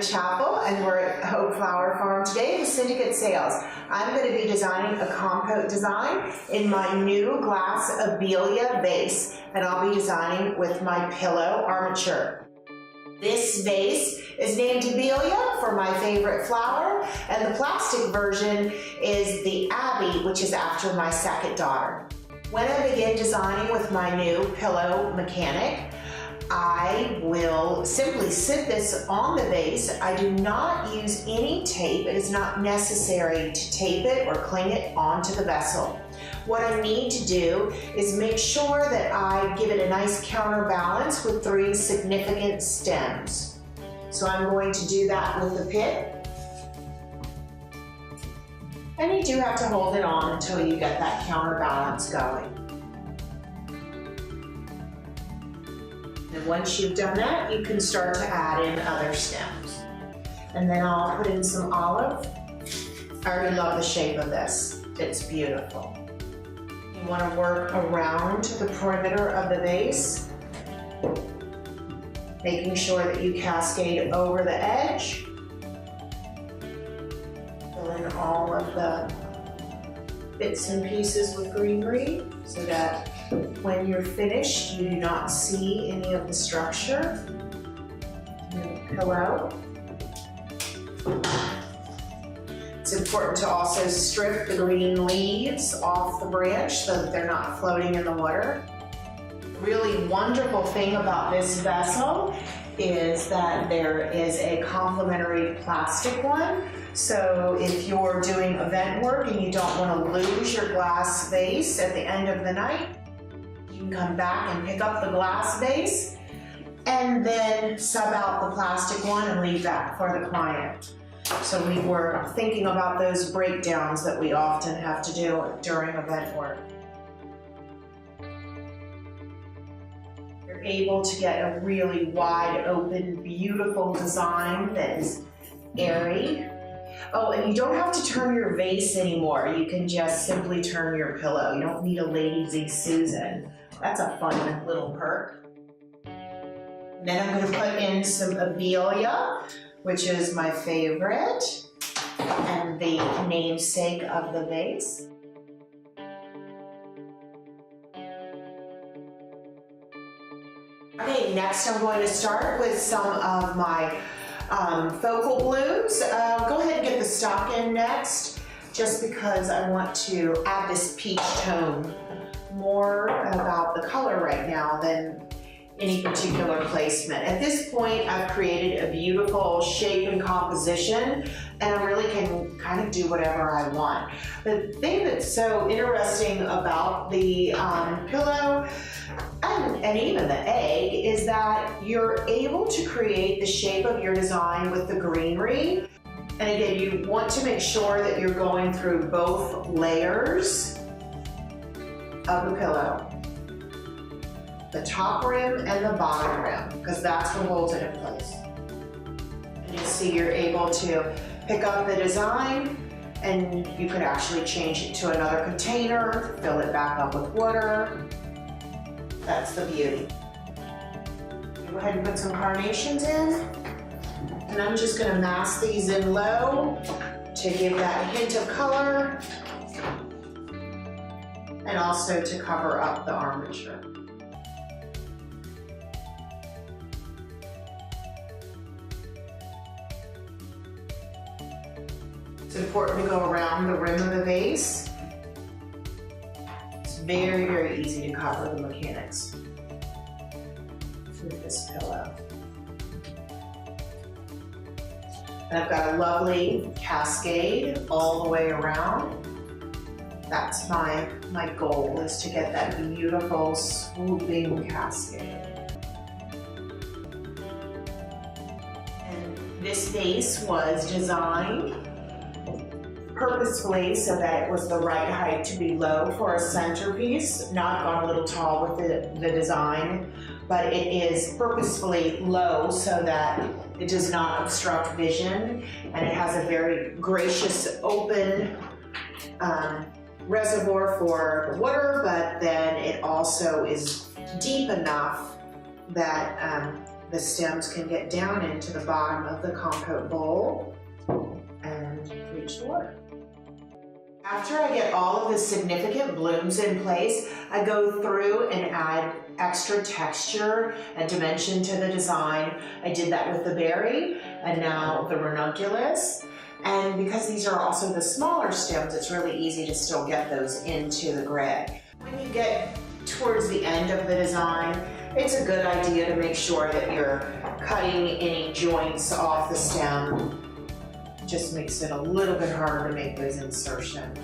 Heider Chapple, and we're at Hope Flower Farm today with Syndicate Sales. I'm going to be designing a compote design in my new glass Abelia vase, and I'll be designing with my pillow armature. This vase is named Abelia for my favorite flower, and the plastic version is the Abbey, which is after my second daughter. When I begin designing with my new pillow mechanic, I will simply sit this on the vase. I do not use any tape. It is not necessary to tape it or cling it onto the vessel. What I need to do is make sure that I give it a nice counterbalance with 3 significant stems. So I'm going to do that with the pit. And you do have to hold it on until you get that counterbalance going. And once you've done that, you can start to add in other stems. And then I'll put in some olive. I already love the shape of this. It's beautiful. You want to work around the perimeter of the vase, making sure that you cascade over the edge. Fill in all of the bits and pieces with greenery so that when you're finished, you do not see any of the structure in the pillow. It's important to also strip the green leaves off the branch so that they're not floating in the water. The really wonderful thing about this vessel is that there is a complimentary plastic one. So if you're doing event work and you don't want to lose your glass vase at the end of the night, you can come back and pick up the glass vase and then sub out the plastic one and leave that for the client. So we were thinking about those breakdowns that we often have to do during event work. You're able to get a really wide open, beautiful design that is airy. Oh, and you don't have to turn your vase anymore. You can just simply turn your pillow. You don't need a Lazy Susan. That's a fun little perk. Then I'm going to put in some Abelia, which is my favorite and the namesake of the vase. Okay, next I'm going to start with some of my focal blooms. Go ahead and get the stock in next, just because I want to add this peach tone. More about the color right now than any particular placement. At this point, I've created a beautiful shape and composition, and I really can kind of do whatever I want. The thing that's so interesting about the pillow and even the egg is that you're able to create the shape of your design with the greenery. And again, you want to make sure that you're going through both layers of the pillow. The top rim and the bottom rim, because that's what holds it in place. And you see you're able to pick up the design and you could actually change it to another container, fill it back up with water. That's the beauty. Go ahead and put some carnations in. And I'm just gonna mask these in low to give that hint of color and also to cover up the armature. It's important to go around the rim of the vase. It's very, very easy to cover the mechanics with this pillow. And I've got a lovely cascade all the way around. That's my goal, is to get that beautiful swooping cascade. And this vase was designed purposefully so that it was the right height to be low for a centerpiece, not gone a little tall with the design, but it is purposefully low so that it does not obstruct vision, and it has a very gracious open reservoir for water, but then it also is deep enough that the stems can get down into the bottom of the compote bowl and reach the water. After I get all of the significant blooms in place, I go through and add extra texture and dimension to the design. I did that with the berry and now the ranunculus. And because these are also the smaller stems, it's really easy to still get those into the grid. When you get towards the end of the design, it's a good idea to make sure that you're cutting any joints off the stem. Just makes it a little bit harder to make those insertions.